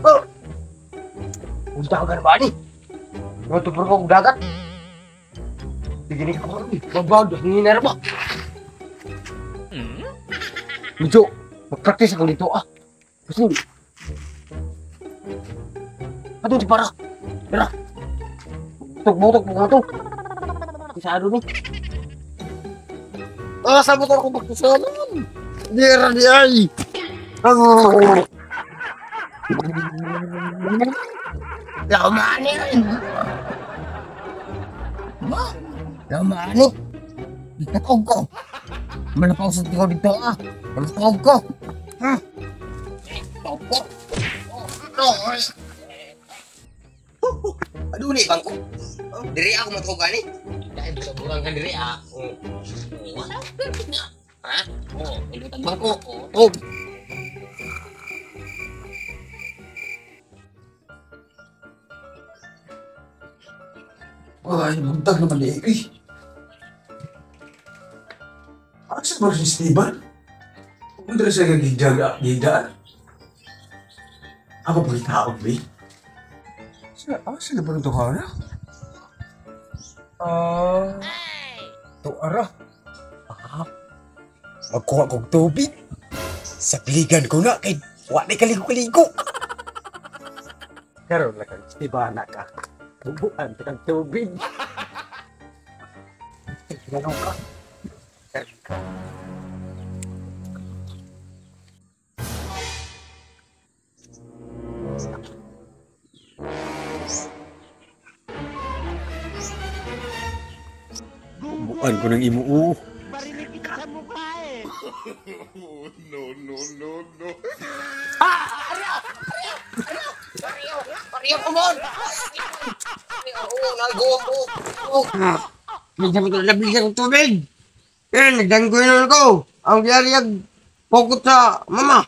Oh! Udagan ba ni? Matupur ko udagan? Begini ako rin. Babaw, hinginer ba? Medyo, mag-practice ako dito ah. Kasi, ato di para. Tara. Butok mo ito. Isado ni. Ah, sabot ako magkusalan. Dira di ay. Lamani. Lamani. Itakog ko. Malapaw sa tingko dito ah. Malapaw ko. Ha? Itakog ko. Aduh nih bangku. Diri aku mau tahu gani. Dahil bukan kan diri aku. Hah? Oh, ini bangku. Oh. Ay, buntag naman ni Eki. Asa ba si Steven? Kung dala siya gidaan? Ako ba itaon, Bi? Sila ba nito ka na? Ito ara. Magkuha kong tubig. Sa piligan ko na kay wala kaligo-kaligo. Karon lang kang tibana ka. Tubuan kang tubig. Ganun ka. Bukan ko ng imoo. Barinig kita sa mukha eh. Ariyo ko mon. Oo, nago. Medyo mo labis ang tubig. Nagdanggoy na ako. Ang diyari pokot sa mama.